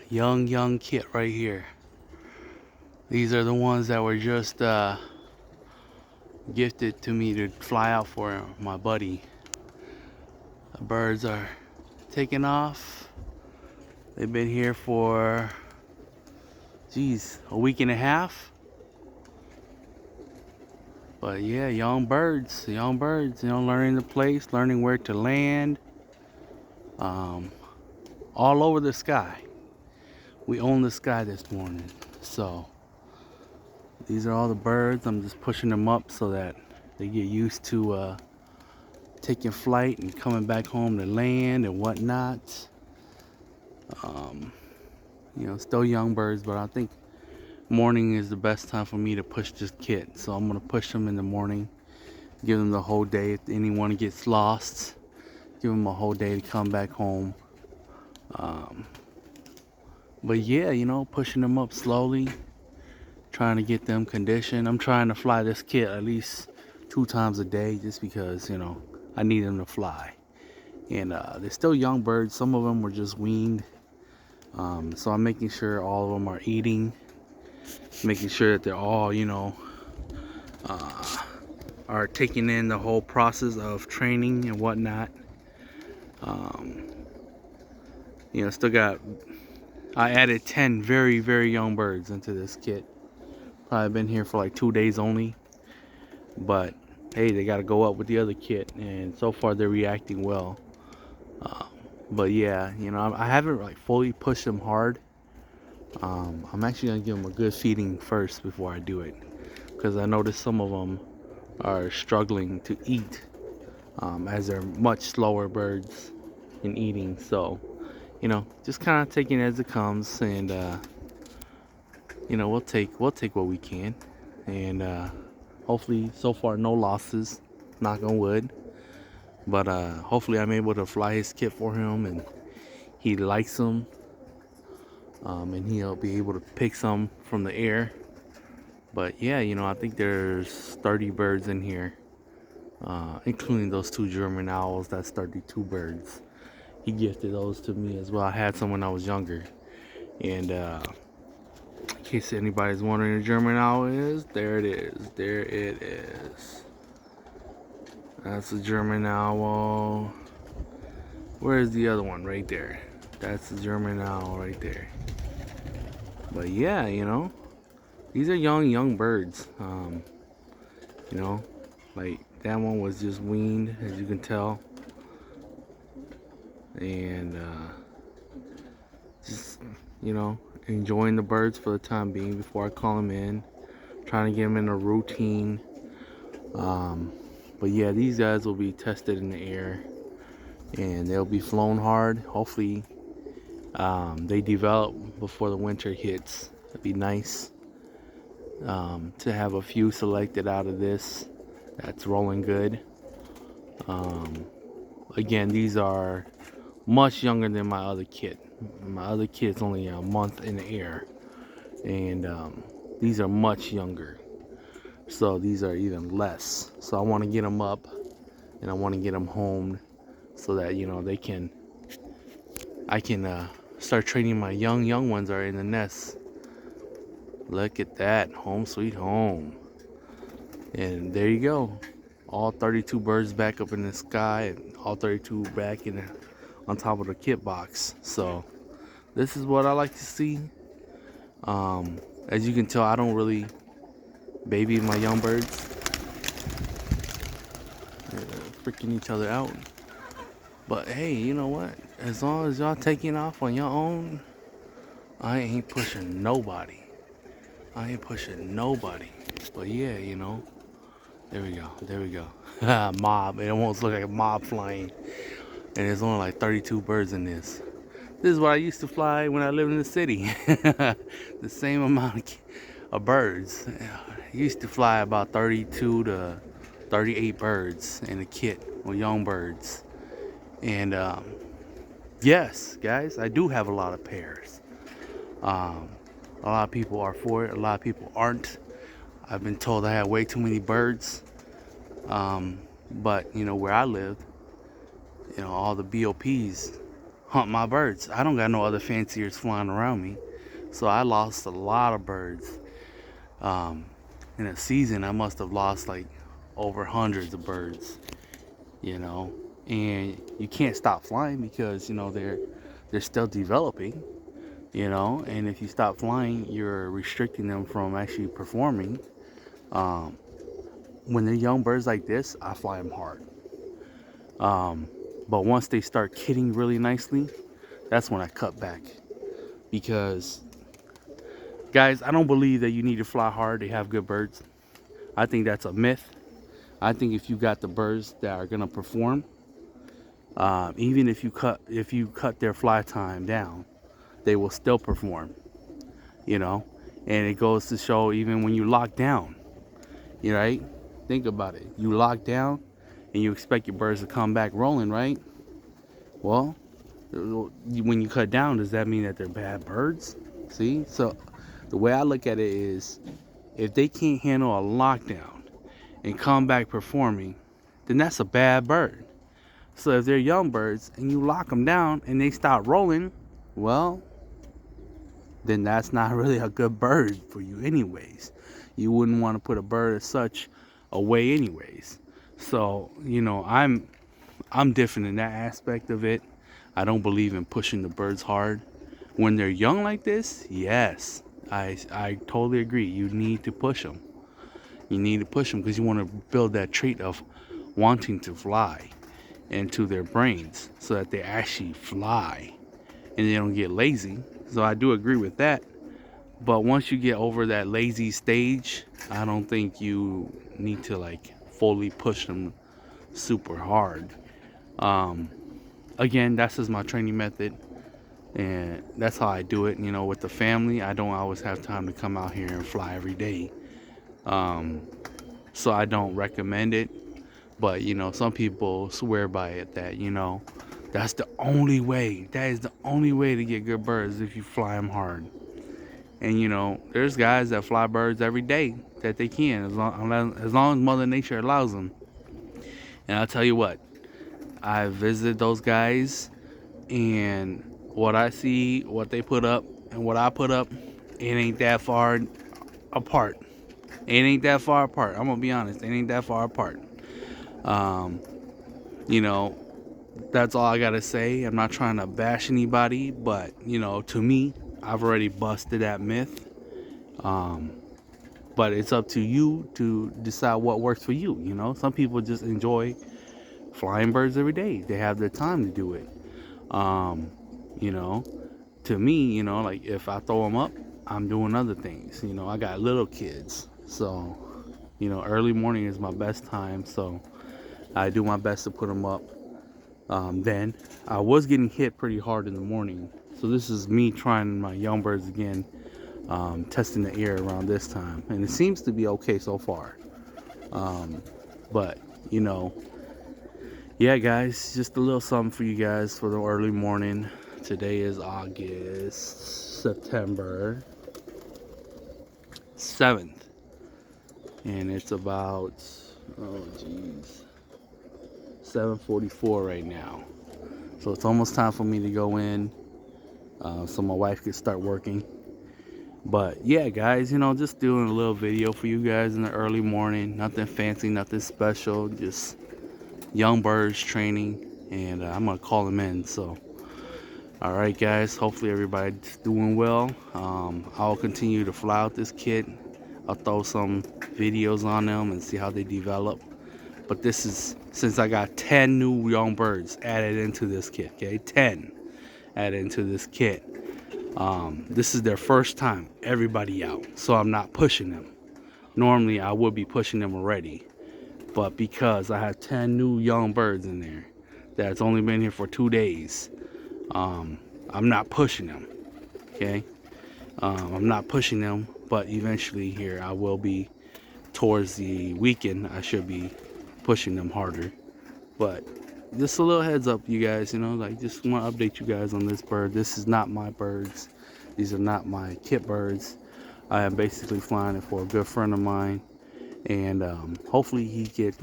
young kit right here. These are the ones that were just gifted to me to fly out for my buddy. The birds are taking off. They've been here for, geez, a week and a half. But yeah, young birds, learning the place, learning where to land, um, all over the sky. We own the sky this morning. So these are all the birds. I'm just pushing them up so that they get used to taking flight and coming back home to land and whatnot. Um, still young birds, but I think morning is the best time for me to push this kit. So I'm gonna push them in the morning, give them the whole day. If anyone gets lost, give them a whole day to come back home. But yeah, pushing them up slowly, trying to get them conditioned. I'm trying to fly this kit at least 2 times a day just because, I need them to fly. And they're still young birds. Some of them were just weaned. So I'm making sure all of them are eating, making sure that they're all, are taking in the whole process of training and whatnot. Still got, I added 10 very, very young birds into this kit. Probably been here for like 2 days only. But hey, they got to go up with the other kit. And so far they're reacting well. But yeah, I haven't like fully pushed them hard. I'm actually going to give them a good feeding first before I do it. Because I noticed some of them are struggling to eat. As they're much slower birds in eating. So, just kind of taking it as it comes, and we'll take what we can, and hopefully, so far no losses, knock on wood. But hopefully, I'm able to fly his kit for him, and he likes them, and he'll be able to pick some from the air. But yeah, I think there's 30 birds in here, including those 2 German owls. That's 32 birds. He gifted those to me as well. I had some when I was younger. And in case anybody's wondering, a German owl is, there it is. There it is. That's a German owl. Where's the other one? Right there. That's the German owl right there. But yeah, these are young birds. Like that one was just weaned, as you can tell. And just enjoying the birds for the time being before I call them in, trying to get them in a routine. But yeah, these guys will be tested in the air and they'll be flown hard. Hopefully they develop before the winter hits. It'd be nice to have a few selected out of this that's rolling good. Again, these are much younger than my other kit. My other kit's only a month in the air, and these are much younger. So these are even less. So I want to get them up, and I want to get them home, so that I can start training my young ones are in the nest. Look at that, home sweet home. And there you go. All 32 birds back up in the sky, and all 32 back on top of the kit box. So this is what I like to see. As you can tell, I don't really baby my young birds. They're freaking each other out. But hey, you know what? As long as y'all taking off on your own, I ain't pushing nobody. But yeah, there we go. Mob. It almost look like a mob flying. And there's only like 32 birds in this. This is what I used to fly when I lived in the city. The same amount of birds. I used to fly about 32 to 38 birds in a kit with young birds. And yes, guys, I do have a lot of pairs. A lot of people are for it. A lot of people aren't. I've been told I have way too many birds. But where I live, all the BOPs hunt my birds. I don't got no other fanciers flying around me. So I lost a lot of birds. Um, in a season, I must have lost like over hundreds of birds, you know. And you can't stop flying because, you know, they're still developing, you know. And if you stop flying, you're restricting them from actually performing. Um, when they're young birds like this, I fly them hard. Um, but once they start kidding really nicely, that's when I cut back. Because, guys, I don't believe that you need to fly hard to have good birds. I think that's a myth. I think if you got the birds that are gonna perform, even if you cut their fly time down, they will still perform. You know, and it goes to show even when you lock down, you right? Think about it. You lock down, and you expect your birds to come back rolling, right? Well, when you cut down, does that mean that they're bad birds? See, so the way I look at it is, if they can't handle a lockdown and come back performing, then that's a bad bird. So if they're young birds and you lock them down and they stop rolling, well, then that's not really a good bird for you anyways. You wouldn't want to put a bird as such away anyways. So, you know, I'm different in that aspect of it. I don't believe in pushing the birds hard. When they're young like this, yes, I totally agree. You need to push them. You need to push them because you want to build that trait of wanting to fly into their brains so that they actually fly and they don't get lazy. So I do agree with that. But once you get over that lazy stage, I don't think you need to like fully push them super hard. Um, Again, that's just my training method, and that's how I do it. You know, with the family, I don't always have time to come out here and fly every day. Um, so I don't recommend it. But you know, some people swear by it that, you know, that's the only way. That is the only way to get good birds, if you fly them hard. And you know, there's guys that fly birds every day that they can, as long as Mother Nature allows them. And I'll tell you what, I visited those guys, and what I see, what they put up, and what I put up, it ain't that far apart. It ain't that far apart. I'm gonna be honest, it ain't that far apart. Um, you know, that's all I gotta say. I'm not trying to bash anybody, but you know, to me, I've already busted that myth. Um, but it's up to you to decide what works for you. You know, some people just enjoy flying birds every day. They have the time to do it. Um, you know, to me, you know, like if I throw them up, I'm doing other things. You know, I got little kids, so you know, early morning is my best time. So I do my best to put them up. Then I was getting hit pretty hard in the morning, so this is me trying my young birds again, testing the air around this time, and it seems to be okay so far. But you know, yeah, guys, just a little something for you guys for the early morning. Today is September 7th, and it's about, oh geez, 7:44 right now. So it's almost time for me to go in, so my wife could start working. But yeah, guys, you know, just doing a little video for you guys in the early morning. Nothing fancy, nothing special, just young birds training, and I'm gonna call them in. So all right, guys, hopefully everybody's doing well. I'll continue to fly out this kit. I'll throw some videos on them and see how they develop. But this is, since I got 10 new young birds added into this kit, okay, 10 added into this kit. This is their first time, everybody out, so I'm not pushing them. Normally I would be pushing them already, but because I have 10 new young birds in there that's only been here for 2 days, I'm not pushing them, okay? I'm not pushing them, but eventually here I will be, towards the weekend, I should be pushing them harder. But just a little heads up, you guys, you know, like, just want to update you guys on this bird. This is not my birds. These are not my kit birds. I am basically flying it for a good friend of mine, and hopefully he could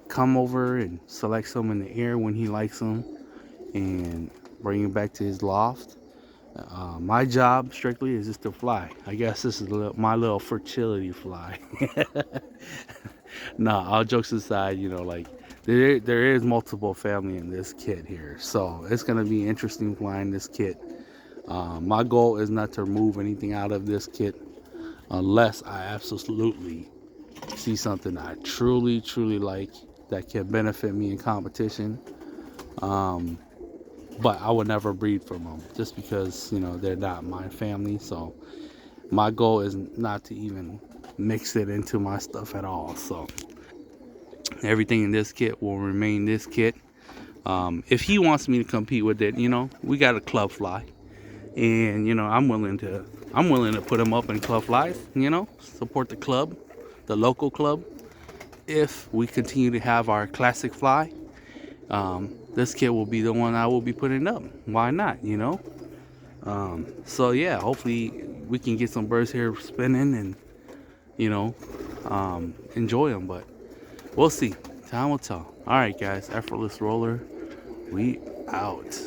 come over and select some in the air when he likes them, and bring him back to his loft. My job strictly is just to fly. I guess this is my little fertility fly. Nah, all jokes aside, you know, like there is multiple family in this kit here, so it's gonna be interesting flying this kit. My goal is not to remove anything out of this kit unless I absolutely see something I truly like that can benefit me in competition. But I would never breed from them just because, you know, they're not my family. So my goal is not to even mix it into my stuff at all. So everything in this kit will remain this kit. If he wants me to compete with it, you know, we got a club fly, and you know, I'm willing to put him up in club flies. You know, support the club, the local club. If we continue to have our classic fly, this kit will be the one I will be putting up. Why not? You know. So yeah, hopefully we can get some birds here spinning and, you know, enjoy them. But we'll see. Time will tell. All right, guys. Effortless Roller. We out.